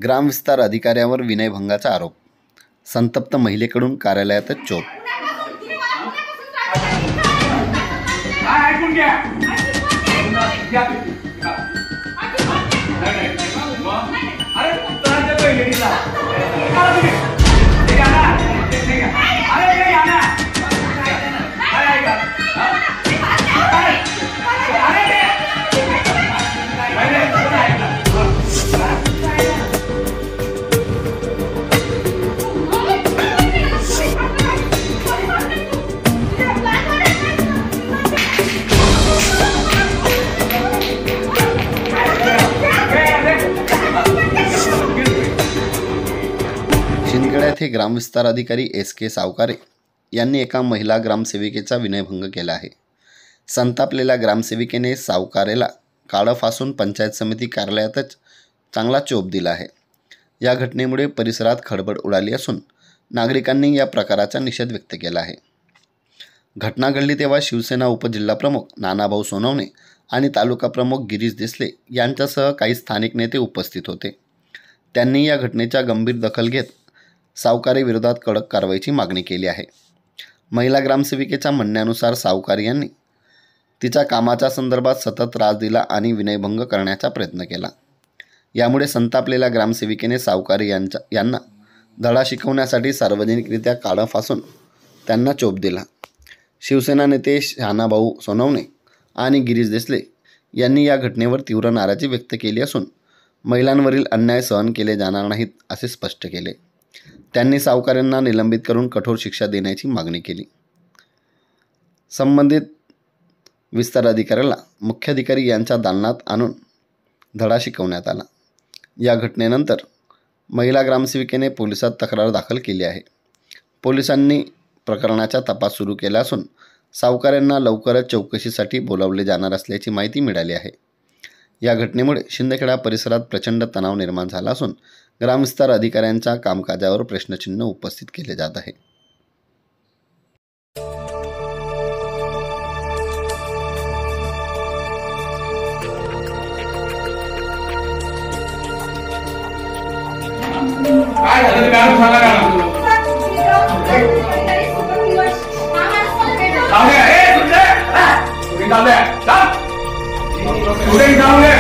ग्रामविस्तार अधिकाऱ्यावर विनयभंगाचा आरोप, संतप्त महिलेकडून कार्यालयातच चोप। शिंदखेडा येथे ग्रामविस्तार अधिकारी SK सावकारे यांनी एका महिला ग्रामसेविकेचा विनयभंग केला आहे। संतापलेल्या ग्रामसेविकेने सावकारेला काळं फासून पंचायत समिती कार्यालयातच चांगला चोप दिला आहे। या घटनेमुळे परिसरात खळबळ उडाली असून नागरिकांनी या प्रकाराचा निषेध व्यक्त केला आहे। घटना घडली तेव्हा शिवसेना उपजिल्हाप्रमुख नानाभाऊ सोनवणे आणि तालुका प्रमुख गिरीश देसले यांच्यासह काही स्थानिक नेते उपस्थित होते। त्यांनी या घटनेच्या गंभीर दखल घेत सावकारे विरोधात कडक कारवाईची मागणी केली आहे। महिला ग्रामसेविकेच्या म्हणण्यानुसार सावकारे यांनी तिच्या कामाच्या संदर्भात सतत त्रास दिला आणि विनयभंग करण्याचा प्रयत्न केला। यामुळे संतापलेल्या ग्रामसेविकेने सावकारे यांना धडा शिकवण्यासाठी सार्वजनिकरित्या काळं फासून त्यांना चोप दिला। शिवसेना नेते नानाभाऊ सोनवणे आणि गिरीश देसले यांनी या घटनेवर तीव्र नाराजी व्यक्त केली असून महिलांवरील अन्याय सहन केले जाणार नाहीत असे स्पष्ट केले। त्यांनी सावकारांना निलंबित करून कठोर शिक्षा देण्याची मागणी केली। संबंधित विस्तार अधिकाऱ्याला मुख्याधिकारी यांच्या दालनात आणून धडा शिकवण्यात आला। या घटनेनंतर महिला ग्रामसेविकेने पोलिसात तक्रार दाखल केली आहे। पोलिसांनी प्रकरणाचा तपास सुरू केला असून सावकारांना लवकरच चौकशीसाठी बोलावले जाणार असल्याची माहिती मिळाली आहे। या घटनेमुळे शिंदखेडा परिसरात प्रचंड तणाव निर्माण झाला असून ग्रामविस्तार अधिकाऱ्यांच्या कामकाजावर प्रश्नचिन्ह उपस्थित केले जात आहे। Udah